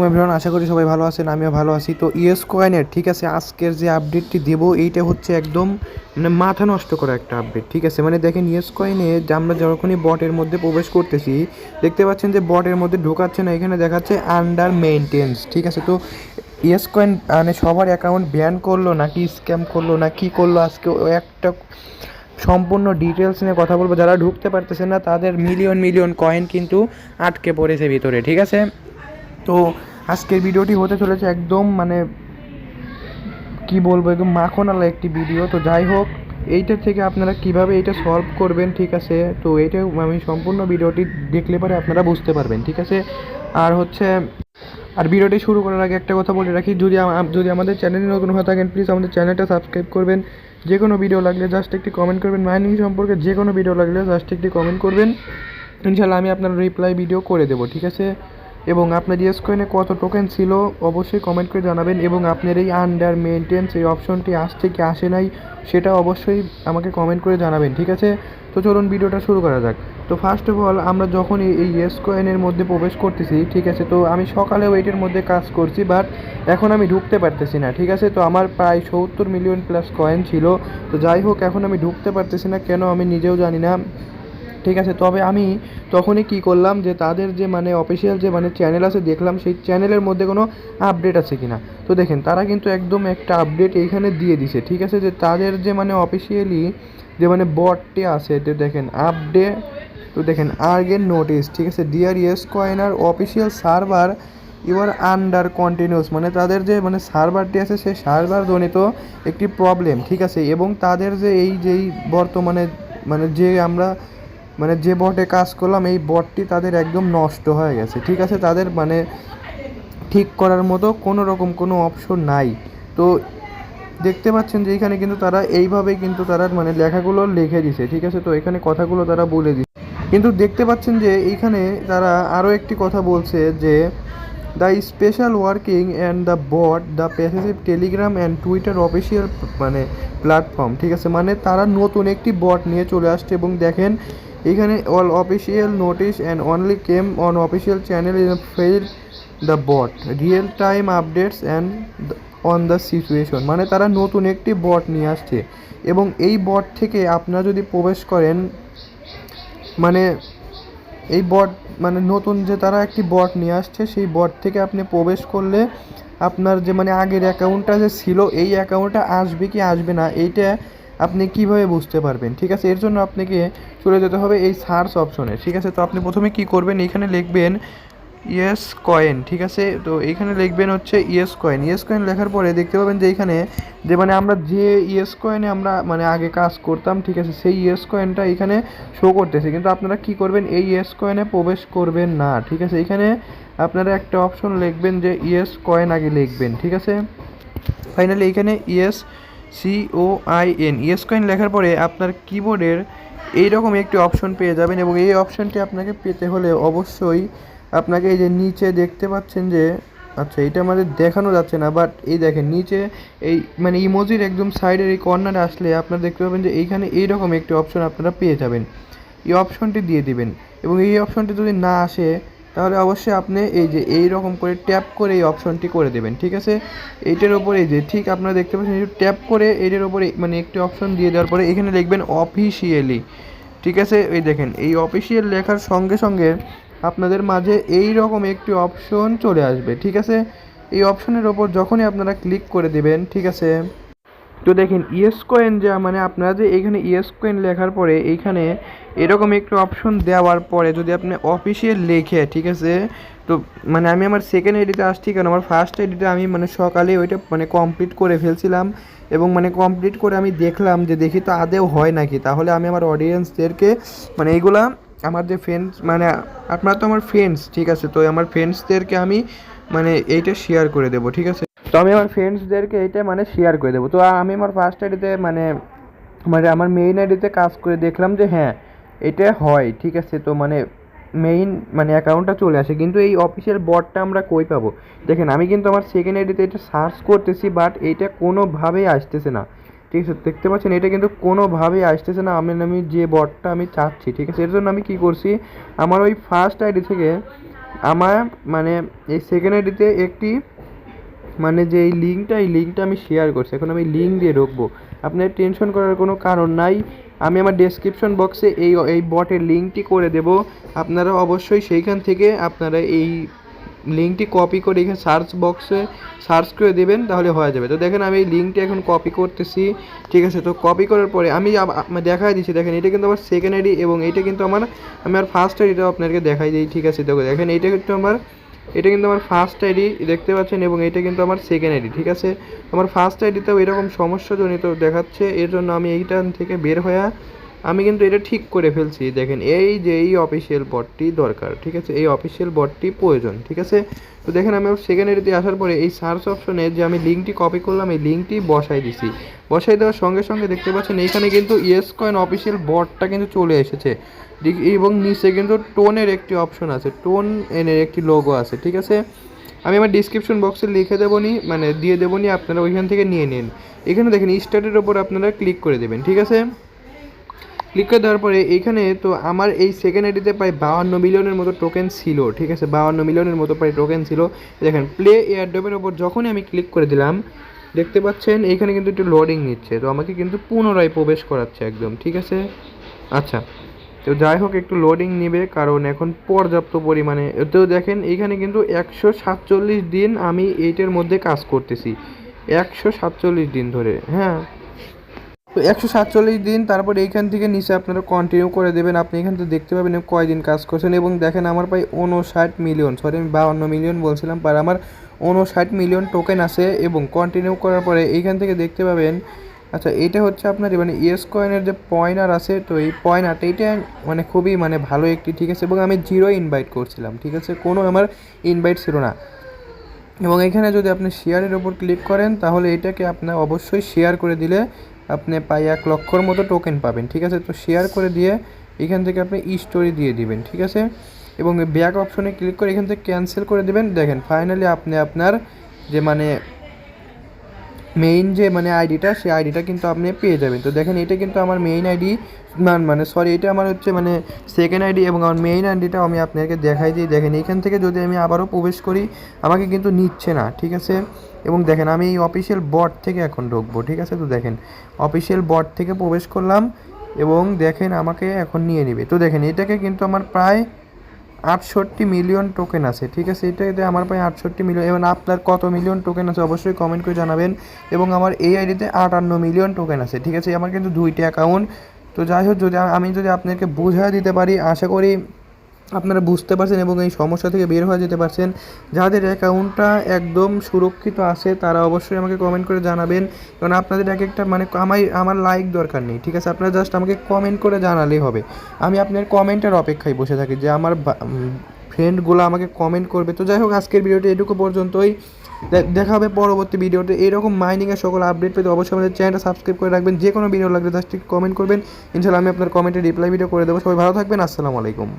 Everyone, আশা করি সবাই ভালো আছেন। আমিও ভালো আছি। তো ইএস কয়েনের ঠিক আছে, আজকের যে আপডেটটি দেবো এইটা হচ্ছে একদম মানে মাথা নষ্ট করা একটা আপডেট। ঠিক আছে, মানে দেখেন ইএস কয়েনে আমরা যখনই বটের মধ্যে প্রবেশ করতেছি দেখতে পাচ্ছেন যে বটের মধ্যে ঢোকাচ্ছে না, এখানে দেখাচ্ছে আন্ডার মেইনটেন্স। ঠিক আছে, তো ইএস কয়েন মানে সবার অ্যাকাউন্ট ব্যান করলো নাকি স্ক্যাম করলো না কি করলো, আজকে একটা সম্পূর্ণ ডিটেলস নিয়ে কথা বলবো। যারা ঢুকতে পারতেছে না তাদের মিলিয়ন মিলিয়ন কয়েন কিন্তু আটকে পড়েছে ভিতরে। ঠিক আছে, তো আজকের ভিডিওটি হতে চলেছে একদম মানে কি বলবো, একদম মাখনওয়ালা একটি ভিডিও। তো যাই হোক, এইটার থেকে আপনারা কিভাবে এটা সলভ করবেন, ঠিক আছে, তো এইটা আমি সম্পূর্ণ ভিডিওটি দেখলে পরে আপনারা বুঝতে পারবেন। ঠিক আছে, আর হচ্ছে আর ভিডিওটি শুরু করার আগে একটা কথা বলে রাখি, যদি আমাদের চ্যানেলে নতুন হয়ে থাকেন প্লিজ আমাদের চ্যানেলটা সাবস্ক্রাইব করবেন। যে কোনো ভিডিও লাগলে জাস্ট একটি কমেন্ট করবেন, মাইনিং সম্পর্কে যে কোনো ভিডিও লাগলে জাস্ট একটি কমেন্ট করবেন, ইনশাল্লাহ আমি আপনার রিপ্লাই ভিডিও করে দেবো। ঠিক আছে, এবং আপনার ইয়েস কয়েনে কত টোকেন ছিল অবশ্যই কমেন্ট করে জানাবেন, এবং আপনার এই আন্ডার মেনটেন্স এই অপশনটি আসছে কি আসে নাই সেটা অবশ্যই আমাকে কমেন্ট করে জানাবেন। ঠিক আছে, তো চলুন ভিডিওটা শুরু করা যাক। তো ফার্স্ট অফ অল আমরা যখন এই ইয়েস কয়েনের মধ্যে প্রবেশ করতেছি, ঠিক আছে, তো আমি সকালেও এইটার মধ্যে কাজ করছি বাট এখন আমি ঢুকতে পারতেছি না। ঠিক আছে, তো আমার প্রায় 70 মিলিয়ন প্লাস কয়েন ছিল। তো যাই হোক, এখন আমি ঢুকতে পারতেছি না কেন আমি নিজেও জানি না। ঠিক আছে, তবে আমি তখনই কি করলাম যে তাদের যে মানে অফিসিয়াল যে মানে চ্যানেল আছে দেখলাম সেই চ্যানেলের মধ্যে কোনো আপডেট আছে কিনা। তো দেখেন তারা কিন্তু একদম একটা আপডেট এইখানে দিয়ে দিছে। ঠিক আছে, যে তাদের যে মানে অফিসিয়ালি যে মানে বটটি আছে তো দেখেন আপডেট, তো দেখেন আর্গেন নোটিস। ঠিক আছে, ডিয়ার ইয়েস কয়েনার official server your under continues, মানে তাদের যে মানে সার্ভারটি আছে সেই সার্ভার জনিত একটি প্রবলেম। ঠিক আছে, এবং তাদের যে যেই বর্তমানে মানে যে আমরা মানে যে বটে কাজ করলাম এই বটটি তাদের একদম নষ্ট হয়ে গেছে। ঠিক আছে, তাদের মানে ঠিক করার মতো কোনো রকম কোনো অপশন নাই। তো দেখতে পাচ্ছেন যে এখানে কিন্তু তারা এইভাবে কিন্তু তারা মানে লেখাগুলো লিখে দিছে। ঠিক আছে, তো এখানে কথাগুলো তারা বলে দিছে, কিন্তু দেখতে পাচ্ছেন যে এইখানে তারা আরও একটি কথা বলছে যে the special working and the bot the passive Telegram and Twitter official মানে প্ল্যাটফর্ম। ঠিক আছে, মানে তারা নতুন একটি বট নিয়ে চলে আসছে, এবং দেখেন এখানে all official notice and only came on official channel in fell the bot real time updates and on the situation, মানে তারা নতুন একটি বট নিয়ে আসছে, এবং এই বট থেকে আপনারা যদি প্রবেশ করেন মানে এই বট মানে নতুন যে তারা একটি বট নিয়ে আসছে সেই বট থেকে আপনি প্রবেশ করলে আপনার যে মানে আগের অ্যাকাউন্টটা যে ছিল এই অ্যাকাউন্টটা আসবে কি আসবে না এইটা আপনি কিভাবে বুঝতে পারবেন। ঠিক আছে, এর জন্য আপনাকে চলে যেতে হবে এই সার্চ অপশনে। ঠিক আছে, তো আপনি প্রথমে কি করবেন, এখানে লিখবেন ইয়েস কয়েন। ঠিক আছে, তো এইখানে লিখবেন হচ্ছে ইয়েস কয়েন। ইয়েস কয়েন লেখার পরে দেখতে পাবেন যে এইখানে যে মানে আমরা যে ইয়েস কয়েনে আমরা মানে আগে কাজ করতাম, ঠিক আছে, সেই ইয়েস কয়েনটা এখানে শো করতেছে, কিন্তু আপনারা কি করবেন এই ইয়েস কয়েনে প্রবেশ করবেন না। ঠিক আছে, এখানে আপনারা একটা অপশন লিখবেন যে ইয়েস কয়েন আগে লিখবেন। ঠিক আছে, ফাইনালি এখানে ইয়েস COIN ইয়েস কয়েন লেখার পরে আপনার কিবোর্ডের এইরকম একটি অপশন পেয়ে যাবেন, এবং এই অপশনটি আপনাকে পেতে হলে অবশ্যই আপনাকে এই যে নিচে দেখতে পাচ্ছেন যে আচ্ছা এটা আমাদের দেখানো যাচ্ছে না বাট এই দেখেন নিচে এই মানে ইমোজির একদম সাইডের এই কর্নারে আসলে আপনারা দেখতে পাবেন যে এইখানে এইরকম একটি অপশন আপনারা পেয়ে যাবেন। এই অপশনটি দিয়ে দিবেন, এবং এই অপশনটি যদি না আসে তাহলে অবশ্যই আপনি এই যে এই রকম করে ট্যাপ করে এই অপশনটি করে দেবেন। ঠিক আছে, এইটার ওপরে এই যে ঠিক আপনারা দেখতে পাচ্ছেন এই ট্যাপ করে এইটার ওপরে মানে একটি অপশন দিয়ে দেওয়ার পরে এখানে লিখবেন অফিসিয়ালি। ঠিক আছে, এই দেখেন এই অফিসিয়াল লেখার সঙ্গে সঙ্গে আপনাদের মাঝে এই রকম একটি অপশন চলে আসবে। ঠিক আছে, এই অপশনের ওপর যখনই আপনারা ক্লিক করে দেবেন, ঠিক আছে, তো দেখেন ইয়েস কয়েন যা মানে আপনারা যে এইখানে ইয়েস কয়েন লেখার পরে এইখানে এরকম একটু অপশন দেওয়ার পরে যদি আপনি অফিসিয়াল লেখে, ঠিক আছে, তো মানে আমি আমার সেকেন্ড আইডিতে আসছি কারণ আমার ফার্স্ট আইডিতে আমি মানে সকালে ওইটা মানে কমপ্লিট করে ফেলছিলাম, এবং মানে কমপ্লিট করে আমি দেখলাম যে দেখি তো আদেও হয় নাকি, তাহলে আমি আমার অডিয়েন্সদেরকে মানে এইগুলা আমার যে ফ্রেন্ডস মানে আপনারা তো আমার ফ্রেন্ডস, ঠিক আছে, তো আমার ফ্রেন্ডসদেরকে আমি মানে এইটা শেয়ার করে দেবো। ঠিক আছে, তো আমি আমার ফ্রেন্ডসদেরকে এইটা মানে শেয়ার করে দেবো। তো আমি আমার ফার্স্ট আইডিতে মানে মানে আমার মেইন আইডিতে কাজ করে দেখলাম যে হ্যাঁ এটা হয়। ঠিক আছে, তো মানে মেইন মানে অ্যাকাউন্টটা চলে আসে, কিন্তু এই অফিসিয়াল বটটা আমরা কই পাবো। দেখেন আমি কিন্তু আমার সেকেন্ড আইডিতে এটা সার্চ করতেছি বাট এইটা কোনোভাবেই আসতেছে না। ঠিক আছে, দেখতে পাচ্ছেন এটা কিন্তু কোনোভাবেই আসতেছে না আমি যে বটটা আমি চাচ্ছি। ঠিক আছে, এর জন্য আমি কী করছি আমার ওই ফার্স্ট আইডি থেকে আমার মানে এই সেকেন্ড আইডিতে একটি মানে যে এই লিঙ্কটা আমি শেয়ার করছি, এখন আমি লিঙ্ক দিয়ে ঢুকবো। আপনার টেনশন করার কোনো কারণ নাই, আমি আমার ডেসক্রিপশন বক্সে এই বটের লিঙ্কটি করে দেব। আপনারা অবশ্যই সেইখান থেকে আপনারা এই লিঙ্কটি কপি করে এখানে সার্চ বক্সে সার্চ করে দেবেন, তাহলে হয়ে যাবে। তো দেখেন আমি এই লিঙ্কটি এখন কপি করতেছি, ঠিক আছে। তো কপি করার পরে আমি দেখাই দিচ্ছি, দেখেন এটা কিন্তু আমার সেকেন্ড আইডি এবং এটা কিন্তু আমার ফার্স্ট আইডিটাও আপনাদেরকে দেখাই দিই, ঠিক আছে। দেখো দেখেন এটা কিন্তু আমার ফার্স্ট আইডি দেখতে পাচ্ছেন এবং এটা কিন্তু আমার সেকেন্ড আইডি, ঠিক আছে। আমার ফার্স্ট আইডিতেও এরকম সমস্যাজনিত দেখাচ্ছে, এর জন্য আমি এইখান থেকে বের হয়ে আমি কিন্তু এটা ঠিক করে ফেলছি। দেখেন এই অফিসিয়াল বটটি দরকার, ঠিক আছে, এই অফিসিয়াল বটটি প্রয়োজন, ঠিক আছে। তো দেখেন আমি সেকেন্ড আইডিতে আসার পরে এই সার্চ অপশনে যে আমি লিঙ্কটি কপি করলাম, এই লিঙ্কটি বসাই দিছি। বসাই দেওয়ার সঙ্গে সঙ্গে দেখতে পাচ্ছেন এইখানে কিন্তু ইয়েস কয়েন অফিসিয়াল বটটা কিন্তু চলে এসেছে, এবং নিচে কিন্তু টোনের একটি অপশন আছে, টোন এনের একটি লোগো আছে, ঠিক আছে। আমি আমার ডিসক্রিপশন বক্সে লিখে দেবো নি, মানে দিয়ে দেবো নি, আপনারা ওইখান থেকে নিয়ে নিন। এখানে দেখেন স্টার্টের ওপর আপনারা ক্লিক করে দেবেন, ঠিক আছে। ক্লিক করে দেওয়ার পরে এইখানে তো আমার এই সেকেন্ড আইডিতে প্রায় 52 মিলিয়নের মতো টোকেন ছিল, ঠিক আছে, 52 মিলিয়নের মতো প্রায় টোকেন ছিল। দেখেন প্লে এয়ারড্রপের ওপর যখনই আমি ক্লিক করে দিলাম, দেখতে পাচ্ছেন এইখানে কিন্তু একটু লোডিং নিচ্ছে, তো আমাকে কিন্তু পুনরায় প্রবেশ করাচ্ছে একদম, ঠিক আছে। আচ্ছা, তো যাই হোক একটু লোডিং নেবে, কারণ এখন পর্যাপ্ত পরিমাণে। তো দেখেন এইখানে কিন্তু 147 দিন আমি এইটার মধ্যে কাজ করতেছি, 147 দিন ধরে, হ্যাঁ। তো 147 দিন, তারপর এইখান থেকে নিচে আপনারা কন্টিনিউ করে দেবেন। আপনি এখান থেকে দেখতে পাবেন কয়দিন কাজ করছেন, এবং দেখেন আমার প্রায় 59 মিলিয়ন, সরি আমি 52 মিলিয়ন বলছিলাম, আর আমার 59 মিলিয়ন টোকেন আছে। এবং কন্টিনিউ করার পরে এইখান থেকে দেখতে পাবেন, আচ্ছা এটা হচ্ছে আপনার মানে ইয়েস কয়েনের যে পয়েন্টার আছে, তো এই পয়েন্টারটা এইটা মানে খুবই মানে ভালো একটি, ঠিক আছে। এবং আমি 0 ইনভাইট করছিলাম, ঠিক আছে, কোনো আমার ইনভাইট ছিল না। এবং এখানে যদি আপনি শেয়ারের ওপর ক্লিক করেন, তাহলে এটাকে আপনার অবশ্যই শেয়ার করে দিলে আপনি প্রায় 1 লক্ষর মতো টোকেন পাবেন, ঠিক আছে। তো শেয়ার করে দিয়ে এখান থেকে আপনি স্টোরি দিয়ে দিবেন, ঠিক আছে। এবং ব্যাক অপশনে ক্লিক করে এখান থেকে ক্যান্সেল করে দেবেন। দেখেন ফাইনালি আপনি আপনার যে মানে মেইন যে মানে আইডিটা, সেই আইডিটা কিন্তু আপনি পেয়ে যাবেন। তো দেখেন এটা কিন্তু আমার মেইন আইডি, মানে সরি এটা আমার হচ্ছে মানে সেকেন্ড আইডি, এবং আমার মেইন আইডিটাও আমি আপনাকে দেখাই দিই। দেখেন এইখান থেকে যদি আমি আবারও প্রবেশ করি, আমাকে কিন্তু নিচ্ছে না, ঠিক আছে। এবং দেখেন আমি এই অফিসিয়াল বট থেকে এখন ঢুকবো, ঠিক আছে। তো দেখেন অফিসিয়াল বট থেকে প্রবেশ করলাম এবং দেখেন আমাকে এখন নিয়ে নেবে। তো দেখেন এটাকে কিন্তু আমার প্রায় 68 মিলিয়ন টোকেন আছে, ঠিক আছে। এটাতে আমার প্রায় 68 মিলিয়ন। এবং আপনার কত মিলিয়ন টোকেন আছে অবশ্যই কমেন্ট করে জানাবেন। এবং আমার এই আইডিতে 58 মিলিয়ন টোকেন আছে, ঠিক আছে। আমার কিন্তু 2টি অ্যাকাউন্ট। তো যাই হোক, আমি যদি আপনাকে বুঝিয়ে দিতে পারি, আশা করি আপনারা বুঝতে পারছেন এবং এই সমস্যা থেকে বের হয়ে যেতে পারছেন। যাদের অ্যাকাউন্টটা একদম সুরক্ষিত আছে তারা অবশ্যই আমাকে কমেন্ট করে জানাবেন, কারণ আপনাদের এক একটা মানে আমার লাইক দরকার নেই, ঠিক আছে। আপনারা জাস্ট আমাকে কমেন্ট করে জানালেই হবে। আমি আপনার কমেন্টের অপেক্ষায় বসে থাকি যে আমার ফ্রেন্ডগুলো আমাকে কমেন্ট করবে। তো যাই হোক, আজকের ভিডিওটি এটুকু পর্যন্তই। দেখা হবে পরবর্তী ভিডিওতে। এরকম মাইনিংয়ের সকল আপডেট পেতে অবশ্যই আমাদের চ্যানেলটা সাবস্ক্রাইব করে রাখবেন। যে কোনো ভিডিও লাগলে জাস্ট কমেন্ট করবেন, ইনশাআল্লাহ আমি আপনার কমেন্টে রিপ্লাই ভিডিও করে দেবো। সবাই ভালো থাকবেন, আসসালামু আলাইকুম।